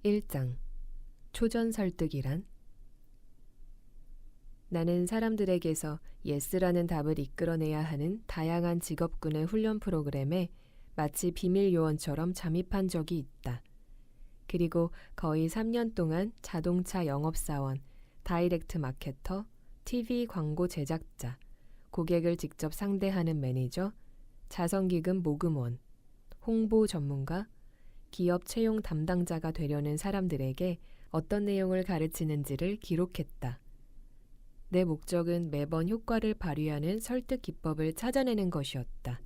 1장 초전 설득이란? 나는 사람들에게서 예스라는 답을 이끌어내야 하는 다양한 직업군의 훈련 프로그램에 마치 비밀 요원처럼 잠입한 적이 있다. 그리고 거의 3년 동안 자동차 영업사원, 다이렉트 마케터, TV 광고 제작자, 고객을 직접 상대하는 매니저, 자선기금 모금원, 홍보 전문가, 기업 채용 담당자가 되려는 사람들에게 어떤 내용을 가르치는지를 기록했다. 내 목적은 매번 효과를 발휘하는 설득 기법을 찾아내는 것이었다.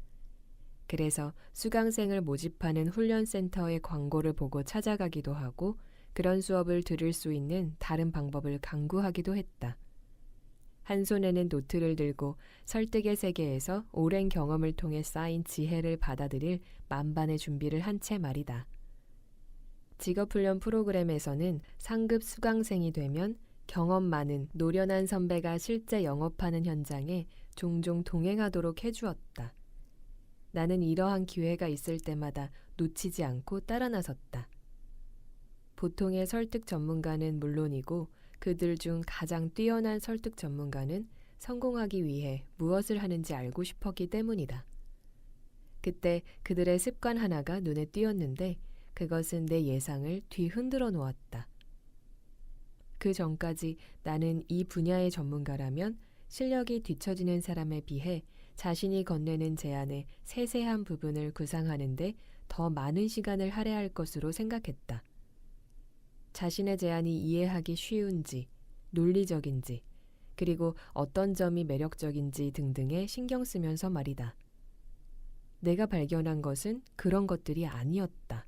그래서 수강생을 모집하는 훈련센터의 광고를 보고 찾아가기도 하고 그런 수업을 들을 수 있는 다른 방법을 강구하기도 했다. 한 손에는 노트를 들고 설득의 세계에서 오랜 경험을 통해 쌓인 지혜를 받아들일 만반의 준비를 한 채 말이다. 직업훈련 프로그램에서는 상급 수강생이 되면 경험 많은 노련한 선배가 실제 영업하는 현장에 종종 동행하도록 해주었다. 나는 이러한 기회가 있을 때마다 놓치지 않고 따라 나섰다. 보통의 설득 전문가는 물론이고 그들 중 가장 뛰어난 설득 전문가는 성공하기 위해 무엇을 하는지 알고 싶었기 때문이다. 그때 그들의 습관 하나가 눈에 띄었는데 그것은 내 예상을 뒤흔들어 놓았다. 그 전까지 나는 이 분야의 전문가라면 실력이 뒤처지는 사람에 비해 자신이 건네는 제안의 세세한 부분을 구상하는데 더 많은 시간을 할애할 것으로 생각했다. 자신의 제안이 이해하기 쉬운지, 논리적인지, 그리고 어떤 점이 매력적인지 등등에 신경 쓰면서 말이다. 내가 발견한 것은 그런 것들이 아니었다.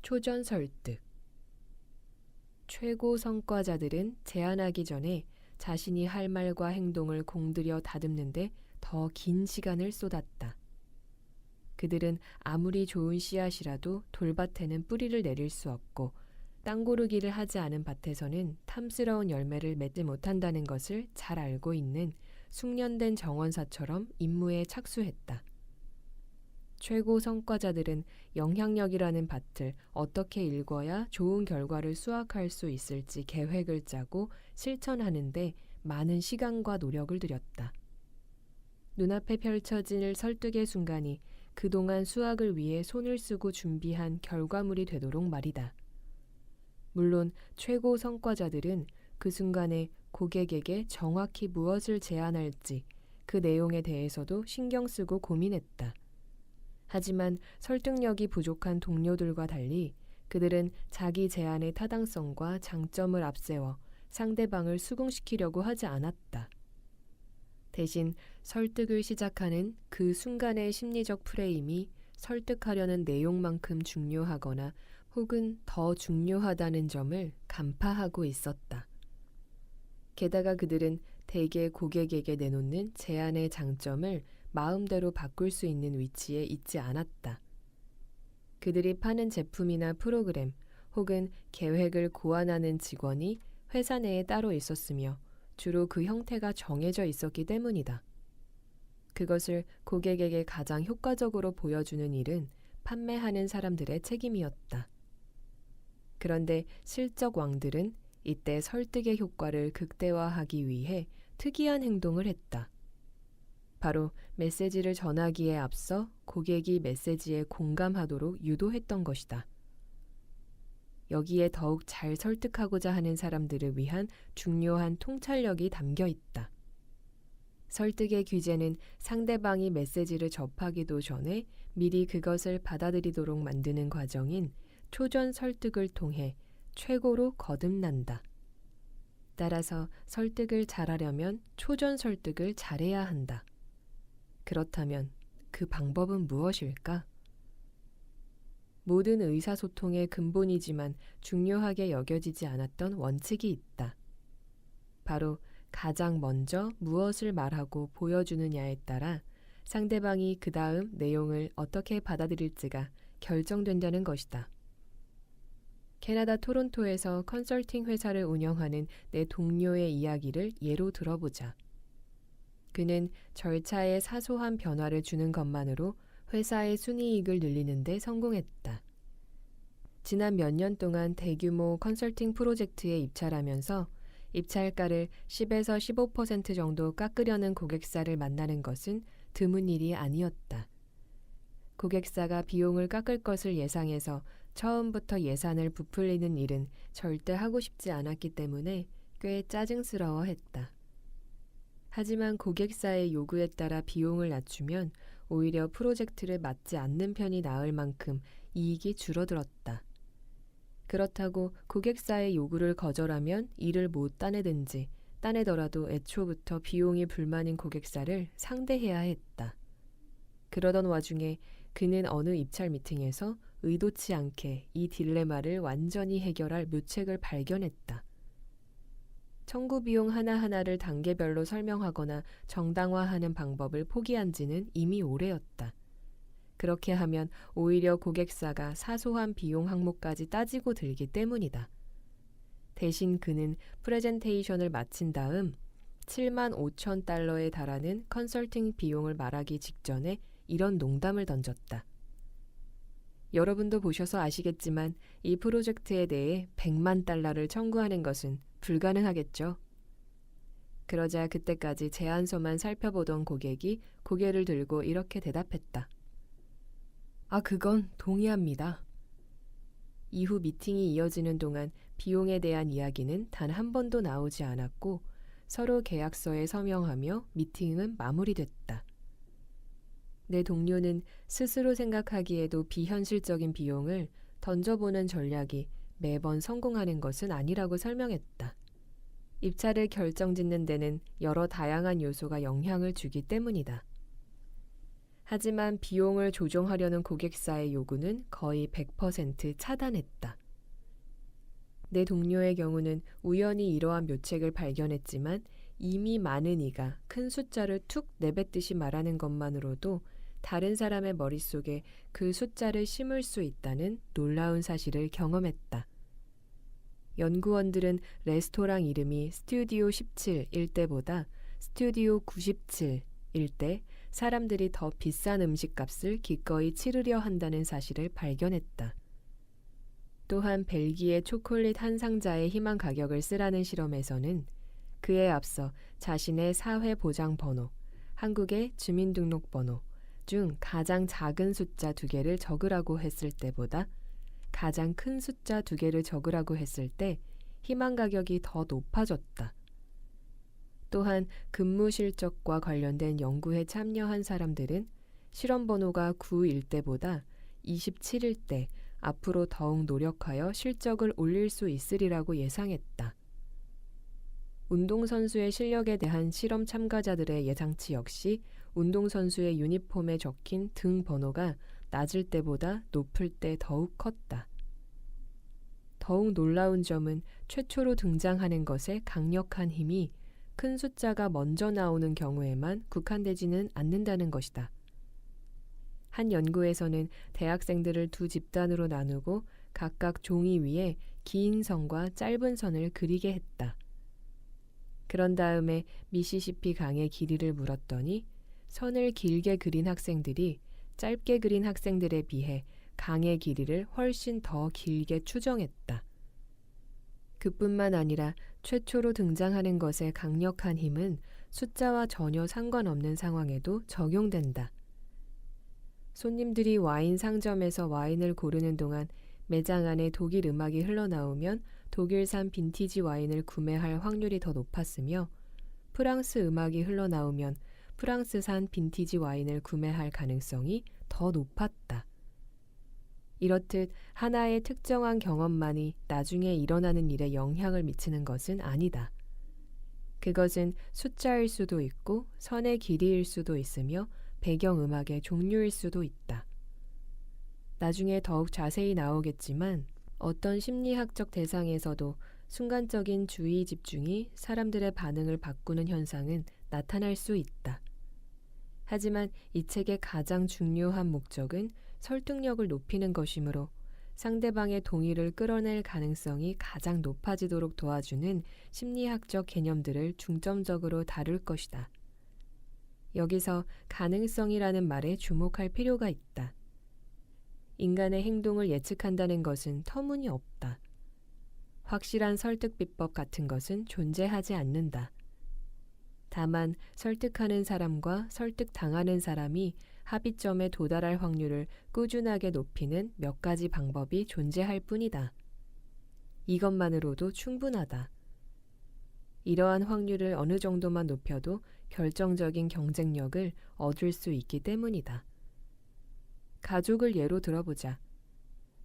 초전 설득. 최고 성과자들은 제안하기 전에 자신이 할 말과 행동을 공들여 다듬는데 더 긴 시간을 쏟았다. 그들은 아무리 좋은 씨앗이라도 돌밭에는 뿌리를 내릴 수 없고 땅고르기를 하지 않은 밭에서는 탐스러운 열매를 맺지 못한다는 것을 잘 알고 있는 숙련된 정원사처럼 임무에 착수했다. 최고 성과자들은 영향력이라는 밭을 어떻게 일궈야 좋은 결과를 수확할 수 있을지 계획을 짜고 실천하는데 많은 시간과 노력을 들였다. 눈앞에 펼쳐질 설득의 순간이 그동안 수확을 위해 손을 쓰고 준비한 결과물이 되도록 말이다. 물론 최고 성과자들은 그 순간에 고객에게 정확히 무엇을 제안할지 그 내용에 대해서도 신경 쓰고 고민했다. 하지만 설득력이 부족한 동료들과 달리 그들은 자기 제안의 타당성과 장점을 앞세워 상대방을 수긍시키려고 하지 않았다. 대신 설득을 시작하는 그 순간의 심리적 프레임이 설득하려는 내용만큼 중요하거나 혹은 더 중요하다는 점을 간파하고 있었다. 게다가 그들은 대개 고객에게 내놓는 제안의 장점을 마음대로 바꿀 수 있는 위치에 있지 않았다. 그들이 파는 제품이나 프로그램 혹은 계획을 고안하는 직원이 회사 내에 따로 있었으며 주로 그 형태가 정해져 있었기 때문이다. 그것을 고객에게 가장 효과적으로 보여주는 일은 판매하는 사람들의 책임이었다. 그런데 실적 왕들은 이때 설득의 효과를 극대화하기 위해 특이한 행동을 했다. 바로 메시지를 전하기에 앞서 고객이 메시지에 공감하도록 유도했던 것이다. 여기에 더욱 잘 설득하고자 하는 사람들을 위한 중요한 통찰력이 담겨 있다. 설득의 귀재는 상대방이 메시지를 접하기도 전에 미리 그것을 받아들이도록 만드는 과정인 초전 설득을 통해 최고로 거듭난다. 따라서 설득을 잘하려면 초전 설득을 잘해야 한다. 그렇다면 그 방법은 무엇일까? 모든 의사소통의 근본이지만 중요하게 여겨지지 않았던 원칙이 있다. 바로 가장 먼저 무엇을 말하고 보여주느냐에 따라 상대방이 그 다음 내용을 어떻게 받아들일지가 결정된다는 것이다. 캐나다 토론토에서 컨설팅 회사를 운영하는 내 동료의 이야기를 예로 들어보자. 그는 절차에 사소한 변화를 주는 것만으로 회사의 순이익을 늘리는 데 성공했다. 지난 몇 년 동안 대규모 컨설팅 프로젝트에 입찰하면서 입찰가를 10에서 15% 정도 깎으려는 고객사를 만나는 것은 드문 일이 아니었다. 고객사가 비용을 깎을 것을 예상해서 처음부터 예산을 부풀리는 일은 절대 하고 싶지 않았기 때문에 꽤 짜증스러워했다. 하지만 고객사의 요구에 따라 비용을 낮추면 오히려 프로젝트를 맡지 않는 편이 나을 만큼 이익이 줄어들었다. 그렇다고 고객사의 요구를 거절하면 일을 못 따내든지 따내더라도 애초부터 비용이 불만인 고객사를 상대해야 했다. 그러던 와중에 그는 어느 입찰 미팅에서 의도치 않게 이 딜레마를 완전히 해결할 묘책을 발견했다. 청구 비용 하나하나를 단계별로 설명하거나 정당화하는 방법을 포기한 지는 이미 오래였다. 그렇게 하면 오히려 고객사가 사소한 비용 항목까지 따지고 들기 때문이다. 대신 그는 프레젠테이션을 마친 다음 7만 5천 달러에 달하는 컨설팅 비용을 말하기 직전에 이런 농담을 던졌다. 여러분도 보셔서 아시겠지만 이 프로젝트에 대해 100만 달러를 청구하는 것은 불가능하겠죠. 그러자 그때까지 제안서만 살펴보던 고객이 고개를 들고 이렇게 대답했다. 아, 그건 동의합니다. 이후 미팅이 이어지는 동안 비용에 대한 이야기는 단 한 번도 나오지 않았고 서로 계약서에 서명하며 미팅은 마무리됐다. 내 동료는 스스로 생각하기에도 비현실적인 비용을 던져보는 전략이 매번 성공하는 것은 아니라고 설명했다. 입찰을 결정짓는 데는 여러 다양한 요소가 영향을 주기 때문이다. 하지만 비용을 조정하려는 고객사의 요구는 거의 100% 차단했다. 내 동료의 경우는 우연히 이러한 묘책을 발견했지만 이미 많은 이가 큰 숫자를 툭 내뱉듯이 말하는 것만으로도 다른 사람의 머릿속에 그 숫자를 심을 수 있다는 놀라운 사실을 경험했다. 연구원들은 레스토랑 이름이 스튜디오 17일 때보다 스튜디오 97일 때 사람들이 더 비싼 음식값을 기꺼이 치르려 한다는 사실을 발견했다. 또한 벨기에 초콜릿 한 상자의 희망 가격을 쓰라는 실험에서는 그에 앞서 자신의 사회보장번호, 한국의 주민등록번호 중 가장 작은 숫자 2개를 적으라고 했을 때보다 가장 큰 숫자 2개를 적으라고 했을 때 희망 가격이 더 높아졌다. 또한 근무 실적과 관련된 연구에 참여한 사람들은 실험 번호가 9일 때보다 27일 때 앞으로 더욱 노력하여 실적을 올릴 수 있으리라고 예상했다. 운동선수의 실력에 대한 실험 참가자들의 예상치 역시 운동선수의 유니폼에 적힌 등 번호가 낮을 때보다 높을 때 더욱 컸다. 더욱 놀라운 점은 최초로 등장하는 것에 강력한 힘이 큰 숫자가 먼저 나오는 경우에만 국한되지는 않는다는 것이다. 한 연구에서는 대학생들을 2집단으로 나누고 각각 종이 위에 긴 선과 짧은 선을 그리게 했다. 그런 다음에 미시시피 강의 길이를 물었더니 선을 길게 그린 학생들이 짧게 그린 학생들에 비해 강의 길이를 훨씬 더 길게 추정했다. 그뿐만 아니라 최초로 등장하는 것의 강력한 힘은 숫자와 전혀 상관없는 상황에도 적용된다. 손님들이 와인 상점에서 와인을 고르는 동안 매장 안에 독일 음악이 흘러나오면 독일산 빈티지 와인을 구매할 확률이 더 높았으며 프랑스 음악이 흘러나오면 프랑스산 빈티지 와인을 구매할 가능성이 더 높았다. 이렇듯 하나의 특정한 경험만이 나중에 일어나는 일에 영향을 미치는 것은 아니다. 그것은 숫자일 수도 있고 선의 길이일 수도 있으며 배경음악의 종류일 수도 있다. 나중에 더욱 자세히 나오겠지만 어떤 심리학적 대상에서도 순간적인 주의 집중이 사람들의 반응을 바꾸는 현상은 나타날 수 있다. 하지만 이 책의 가장 중요한 목적은 설득력을 높이는 것이므로 상대방의 동의를 끌어낼 가능성이 가장 높아지도록 도와주는 심리학적 개념들을 중점적으로 다룰 것이다. 여기서 가능성이라는 말에 주목할 필요가 있다. 인간의 행동을 예측한다는 것은 터무니없다. 확실한 설득 비법 같은 것은 존재하지 않는다. 다만 설득하는 사람과 설득당하는 사람이 합의점에 도달할 확률을 꾸준하게 높이는 몇 가지 방법이 존재할 뿐이다. 이것만으로도 충분하다. 이러한 확률을 어느 정도만 높여도 결정적인 경쟁력을 얻을 수 있기 때문이다. 가족을 예로 들어보자.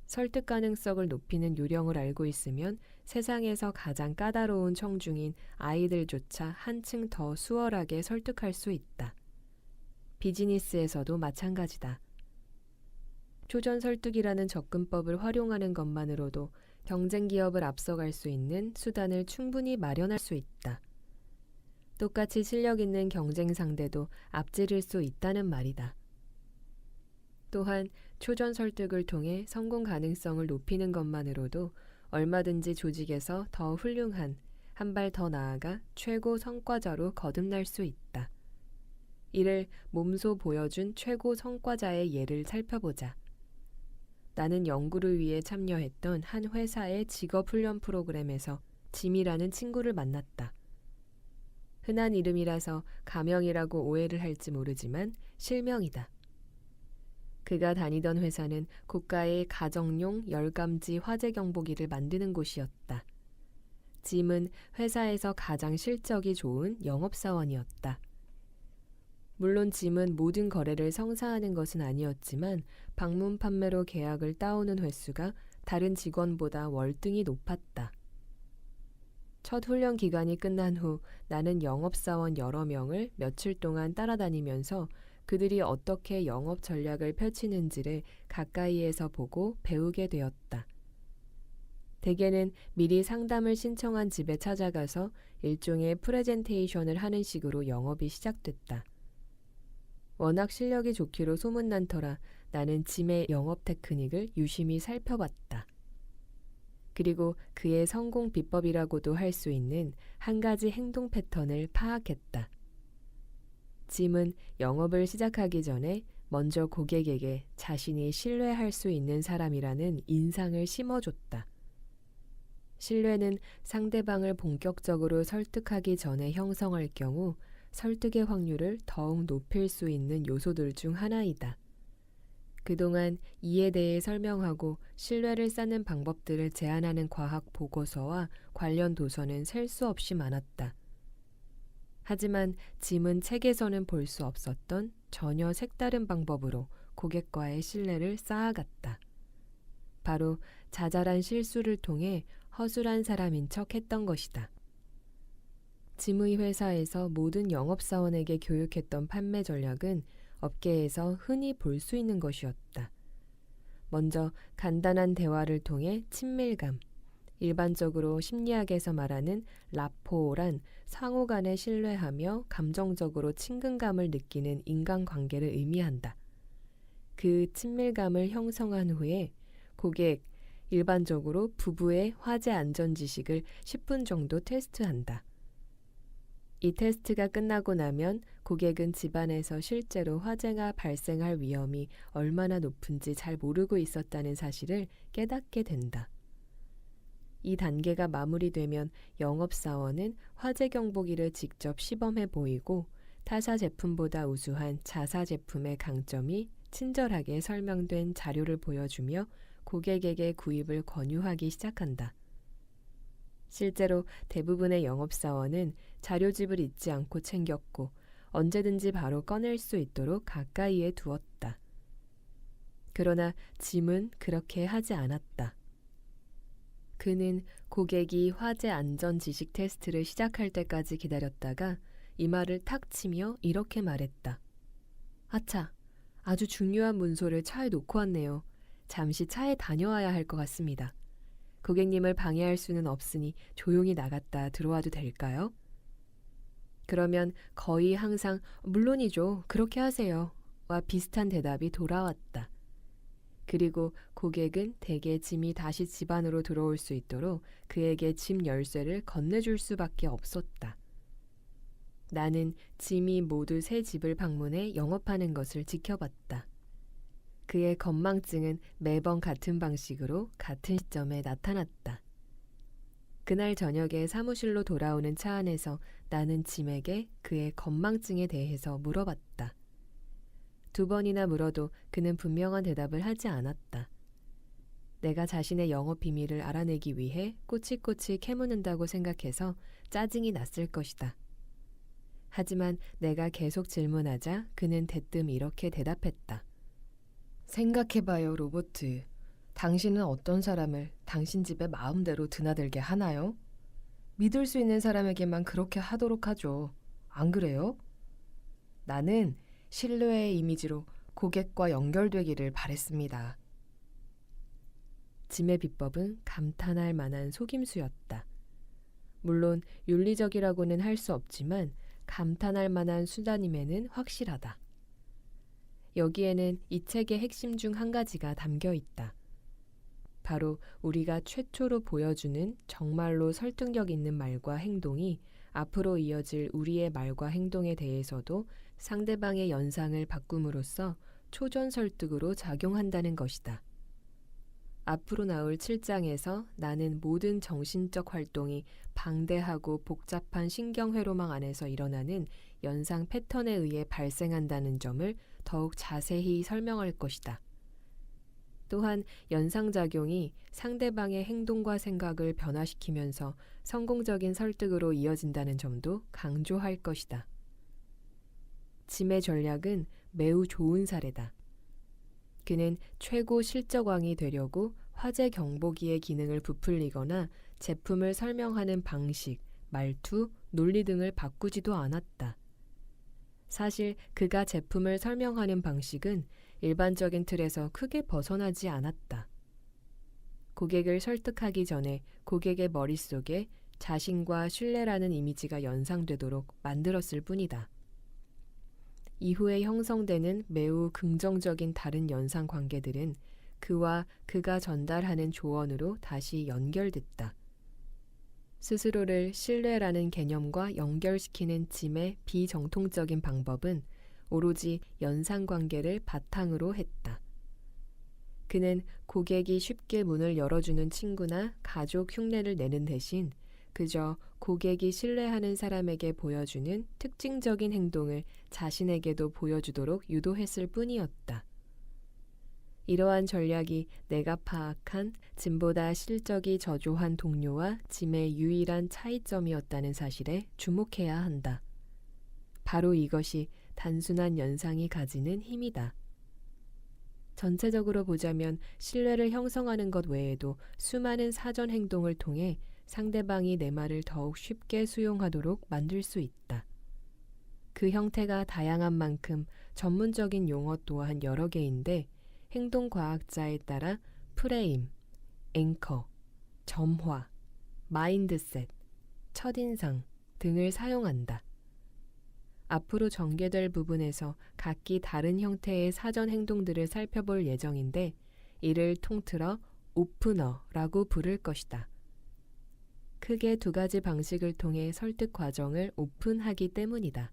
설득 가능성을 높이는 요령을 알고 있으면 세상에서 가장 까다로운 청중인 아이들조차 한층 더 수월하게 설득할 수 있다. 비즈니스에서도 마찬가지다. 초전 설득이라는 접근법을 활용하는 것만으로도 경쟁 기업을 앞서갈 수 있는 수단을 충분히 마련할 수 있다. 똑같이 실력 있는 경쟁 상대도 앞지를 수 있다는 말이다. 또한 초전 설득을 통해 성공 가능성을 높이는 것만으로도 얼마든지 조직에서 더 훌륭한, 한 발 더 나아가 최고 성과자로 거듭날 수 있다. 이를 몸소 보여준 최고 성과자의 예를 살펴보자. 나는 연구를 위해 참여했던 한 회사의 직업훈련 프로그램에서 짐이라는 친구를 만났다. 흔한 이름이라서 가명이라고 오해를 할지 모르지만 실명이다. 그가 다니던 회사는 국가의 가정용 열감지 화재 경보기를 만드는 곳이었다. 짐은 회사에서 가장 실적이 좋은 영업사원이었다. 물론 짐은 모든 거래를 성사하는 것은 아니었지만 방문 판매로 계약을 따오는 횟수가 다른 직원보다 월등히 높았다. 첫 훈련 기간이 끝난 후 나는 영업사원 여러 명을 며칠 동안 따라다니면서 그들이 어떻게 영업 전략을 펼치는지를 가까이에서 보고 배우게 되었다. 대개는 미리 상담을 신청한 집에 찾아가서 일종의 프레젠테이션을 하는 식으로 영업이 시작됐다. 워낙 실력이 좋기로 소문난 터라 나는 짐의 영업 테크닉을 유심히 살펴봤다. 그리고 그의 성공 비법이라고도 할 수 있는 한 가지 행동 패턴을 파악했다. 짐은 영업을 시작하기 전에 먼저 고객에게 자신이 신뢰할 수 있는 사람이라는 인상을 심어줬다. 신뢰는 상대방을 본격적으로 설득하기 전에 형성할 경우 설득의 확률을 더욱 높일 수 있는 요소들 중 하나이다. 그동안 이에 대해 설명하고 신뢰를 쌓는 방법들을 제안하는 과학 보고서와 관련 도서는 셀 수 없이 많았다. 하지만 짐은 책에서는 볼 수 없었던 전혀 색다른 방법으로 고객과의 신뢰를 쌓아갔다. 바로 자잘한 실수를 통해 허술한 사람인 척 했던 것이다. 짐의 회사에서 모든 영업사원에게 교육했던 판매 전략은 업계에서 흔히 볼 수 있는 것이었다. 먼저 간단한 대화를 통해 친밀감, 일반적으로 심리학에서 말하는 라포란 상호 간에 신뢰하며 감정적으로 친근감을 느끼는 인간관계를 의미한다. 그 친밀감을 형성한 후에 고객, 일반적으로 부부의 화재 안전 지식을 10분 정도 테스트한다. 이 테스트가 끝나고 나면 고객은 집안에서 실제로 화재가 발생할 위험이 얼마나 높은지 잘 모르고 있었다는 사실을 깨닫게 된다. 이 단계가 마무리되면 영업사원은 화재 경보기를 직접 시범해 보이고 타사 제품보다 우수한 자사 제품의 강점이 친절하게 설명된 자료를 보여주며 고객에게 구입을 권유하기 시작한다. 실제로 대부분의 영업사원은 자료집을 잊지 않고 챙겼고 언제든지 바로 꺼낼 수 있도록 가까이에 두었다. 그러나 짐은 그렇게 하지 않았다. 그는 고객이 화재 안전 지식 테스트를 시작할 때까지 기다렸다가 이마를 탁 치며 이렇게 말했다. 아차, 아주 중요한 문서를 차에 놓고 왔네요. 잠시 차에 다녀와야 할 것 같습니다. 고객님을 방해할 수는 없으니 조용히 나갔다 들어와도 될까요? 그러면 거의 항상 물론이죠. 그렇게 하세요. 와 비슷한 대답이 돌아왔다. 그리고 고객은 대개 짐이 다시 집 안으로 들어올 수 있도록 그에게 짐 열쇠를 건네줄 수밖에 없었다. 나는 짐이 모두 새 집을 방문해 영업하는 것을 지켜봤다. 그의 건망증은 매번 같은 방식으로 같은 시점에 나타났다. 그날 저녁에 사무실로 돌아오는 차 안에서 나는 짐에게 그의 건망증에 대해서 물어봤다. 2번이나 물어도 그는 분명한 대답을 하지 않았다. 내가 자신의 영업 비밀을 알아내기 위해 꼬치꼬치 캐묻는다고 생각해서 짜증이 났을 것이다. 하지만 내가 계속 질문하자 그는 대뜸 이렇게 대답했다. 생각해봐요, 로버트. 당신은 어떤 사람을 당신 집에 마음대로 드나들게 하나요? 믿을 수 있는 사람에게만 그렇게 하도록 하죠. 안 그래요? 나는 신뢰의 이미지로 고객과 연결되기를 바랬습니다. 짐의 비법은 감탄할 만한 속임수였다. 물론 윤리적이라고는 할 수 없지만 감탄할 만한 수단임에는 확실하다. 여기에는 이 책의 핵심 중 한 가지가 담겨 있다. 바로 우리가 최초로 보여주는 정말로 설득력 있는 말과 행동이 앞으로 이어질 우리의 말과 행동에 대해서도 상대방의 연상을 바꿈으로써 초전 설득으로 작용한다는 것이다. 앞으로 나올 7장에서 나는 모든 정신적 활동이 방대하고 복잡한 신경회로망 안에서 일어나는 연상 패턴에 의해 발생한다는 점을 더욱 자세히 설명할 것이다. 또한 연상작용이 상대방의 행동과 생각을 변화시키면서 성공적인 설득으로 이어진다는 점도 강조할 것이다. 짐의 전략은 매우 좋은 사례다. 그는 최고 실적왕이 되려고 화재 경보기의 기능을 부풀리거나 제품을 설명하는 방식, 말투, 논리 등을 바꾸지도 않았다. 사실 그가 제품을 설명하는 방식은 일반적인 틀에서 크게 벗어나지 않았다. 고객을 설득하기 전에 고객의 머릿속에 자신과 신뢰라는 이미지가 연상되도록 만들었을 뿐이다. 이후에 형성되는 매우 긍정적인 다른 연상 관계들은 그와 그가 전달하는 조언으로 다시 연결됐다. 스스로를 신뢰라는 개념과 연결시키는 짐의 비정통적인 방법은 오로지 연상 관계를 바탕으로 했다. 그는 고객이 쉽게 문을 열어주는 친구나 가족 흉내를 내는 대신 그저 고객이 신뢰하는 사람에게 보여주는 특징적인 행동을 자신에게도 보여주도록 유도했을 뿐이었다. 이러한 전략이 내가 파악한 짐보다 실적이 저조한 동료와 짐의 유일한 차이점이었다는 사실에 주목해야 한다. 바로 이것이 단순한 연상이 가지는 힘이다. 전체적으로 보자면 신뢰를 형성하는 것 외에도 수많은 사전 행동을 통해 상대방이 내 말을 더욱 쉽게 수용하도록 만들 수 있다. 그 형태가 다양한 만큼 전문적인 용어 또한 여러 개인데 행동과학자에 따라 프레임, 앵커, 점화, 마인드셋, 첫인상 등을 사용한다. 앞으로 전개될 부분에서 각기 다른 형태의 사전 행동들을 살펴볼 예정인데 이를 통틀어 오프너라고 부를 것이다. 크게 2가지 방식을 통해 설득 과정을 오픈하기 때문이다.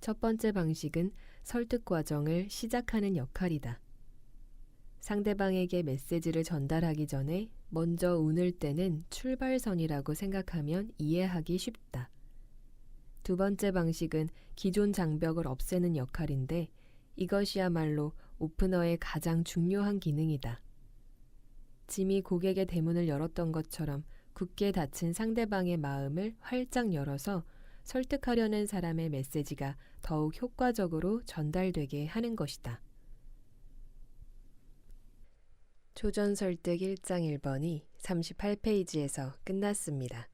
첫 번째 방식은 설득 과정을 시작하는 역할이다. 상대방에게 메시지를 전달하기 전에 먼저 운을 떼는 출발선이라고 생각하면 이해하기 쉽다. 2번째 방식은 기존 장벽을 없애는 역할인데 이것이야말로 오프너의 가장 중요한 기능이다. 짐이 고객의 대문을 열었던 것처럼 굳게 닫힌 상대방의 마음을 활짝 열어서 설득하려는 사람의 메시지가 더욱 효과적으로 전달되게 하는 것이다. 초전 설득 1장 1번이 38페이지에서 끝났습니다.